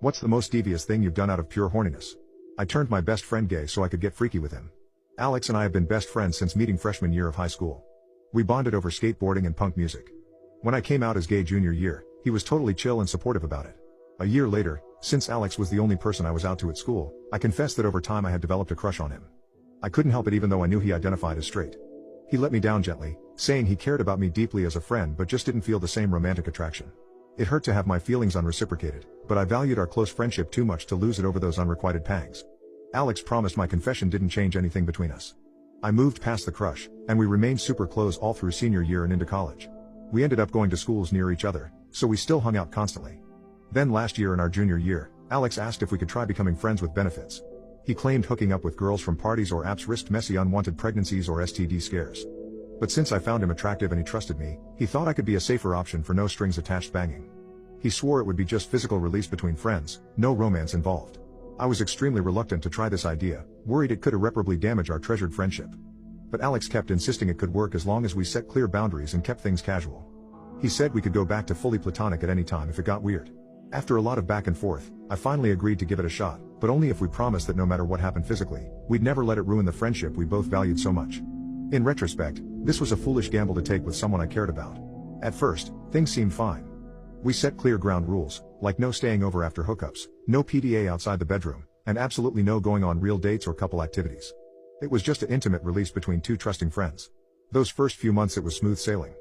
What's the most devious thing you've done out of pure horniness? I turned my best friend gay so I could get freaky with him. Alex and I have been best friends since meeting freshman year of high school. We bonded over skateboarding and punk music. When I came out as gay junior year, he was totally chill and supportive about it. A year later, since Alex was the only person I was out to at school, I confessed that over time I had developed a crush on him. I couldn't help it even though I knew he identified as straight. He let me down gently, saying he cared about me deeply as a friend but just didn't feel the same romantic attraction. It hurt to have my feelings unreciprocated, but I valued our close friendship too much to lose it over those unrequited pangs. Alex promised my confession didn't change anything between us. I moved past the crush, and we remained super close all through senior year and into college. We ended up going to schools near each other, so we still hung out constantly. Then last year in our junior year, Alex asked if we could try becoming friends with benefits. He claimed hooking up with girls from parties or apps risked messy unwanted pregnancies or STD scares. But since I found him attractive and he trusted me, he thought I could be a safer option for no strings attached banging. He swore it would be just physical release between friends, no romance involved. I was extremely reluctant to try this idea, worried it could irreparably damage our treasured friendship. But Alex kept insisting it could work as long as we set clear boundaries and kept things casual. He said we could go back to fully platonic at any time if it got weird. After a lot of back and forth, I finally agreed to give it a shot, but only if we promised that no matter what happened physically, we'd never let it ruin the friendship we both valued so much. In retrospect, this was a foolish gamble to take with someone I cared about. At first, things seemed fine. We set clear ground rules, like no staying over after hookups, no PDA outside the bedroom, and absolutely no going on real dates or couple activities. It was just an intimate release between two trusting friends. Those first few months it was smooth sailing.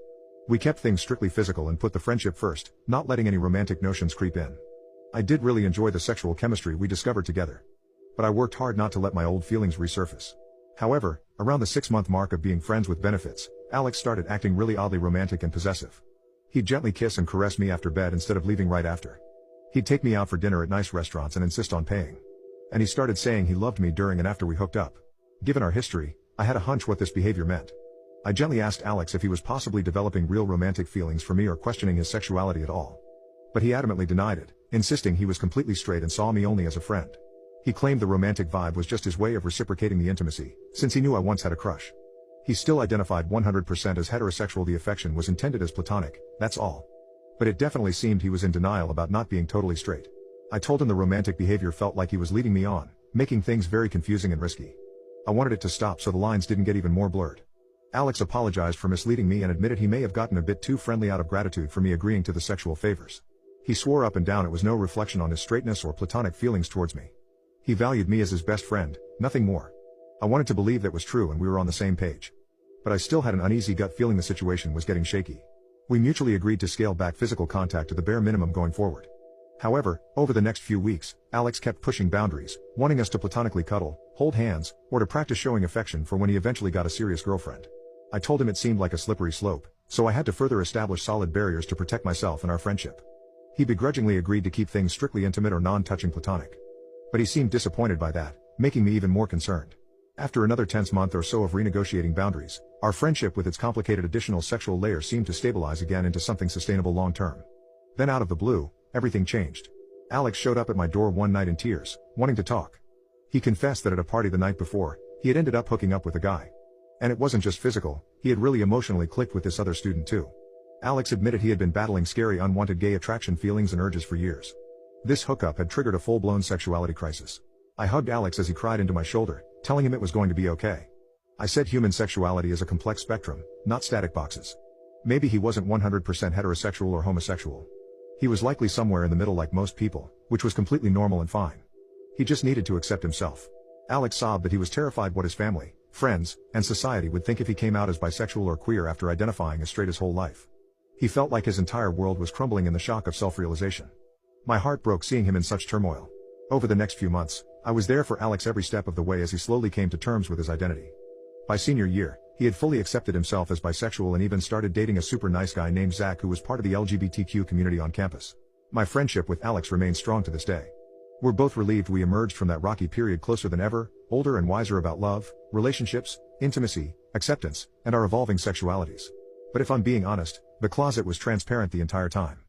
We kept things strictly physical and put the friendship first, not letting any romantic notions creep in. I did really enjoy the sexual chemistry we discovered together. But I worked hard not to let my old feelings resurface. However, around the 6-month mark of being friends with benefits, Alex started acting really oddly romantic and possessive. He'd gently kiss and caress me after bed instead of leaving right after. He'd take me out for dinner at nice restaurants and insist on paying. And he started saying he loved me during and after we hooked up. Given our history, I had a hunch what this behavior meant. I gently asked Alex if he was possibly developing real romantic feelings for me or questioning his sexuality at all. But he adamantly denied it, insisting he was completely straight and saw me only as a friend. He claimed the romantic vibe was just his way of reciprocating the intimacy, since he knew I once had a crush. He still identified 100% as heterosexual. The affection was intended as platonic, that's all. But it definitely seemed he was in denial about not being totally straight. I told him the romantic behavior felt like he was leading me on, making things very confusing and risky. I wanted it to stop so the lines didn't get even more blurred. Alex apologized for misleading me and admitted he may have gotten a bit too friendly out of gratitude for me agreeing to the sexual favors. He swore up and down it was no reflection on his straightness or platonic feelings towards me. He valued me as his best friend, nothing more. I wanted to believe that was true and we were on the same page. But I still had an uneasy gut feeling the situation was getting shaky. We mutually agreed to scale back physical contact to the bare minimum going forward. However, over the next few weeks, Alex kept pushing boundaries, wanting us to platonically cuddle, hold hands, or to practice showing affection for when he eventually got a serious girlfriend. I told him it seemed like a slippery slope, so I had to further establish solid barriers to protect myself and our friendship. He begrudgingly agreed to keep things strictly intimate or non-touching platonic. But he seemed disappointed by that, making me even more concerned. After another tense month or so of renegotiating boundaries, our friendship with its complicated additional sexual layer seemed to stabilize again into something sustainable long-term. Then out of the blue, everything changed. Alex showed up at my door one night in tears, wanting to talk. He confessed that at a party the night before, he had ended up hooking up with a guy. And it wasn't just physical, he had really emotionally clicked with this other student too. Alex admitted he had been battling scary unwanted gay attraction feelings and urges for years. This hookup had triggered a full-blown sexuality crisis. I hugged Alex as he cried into my shoulder, telling him it was going to be okay. I said human sexuality is a complex spectrum, not static boxes. Maybe he wasn't 100% heterosexual or homosexual. He was likely somewhere in the middle like most people, which was completely normal and fine. He just needed to accept himself. Alex sobbed that he was terrified what his family, friends, and society would think if he came out as bisexual or queer after identifying as straight his whole life. He felt like his entire world was crumbling in the shock of self-realization. My heart broke seeing him in such turmoil. Over the next few months, I was there for Alex every step of the way as he slowly came to terms with his identity. By senior year, he had fully accepted himself as bisexual and even started dating a super nice guy named Zach who was part of the LGBTQ community on campus. My friendship with Alex remains strong to this day. We're both relieved we emerged from that rocky period closer than ever, older and wiser about love, relationships, intimacy, acceptance, and our evolving sexualities. But if I'm being honest, the closet was transparent the entire time.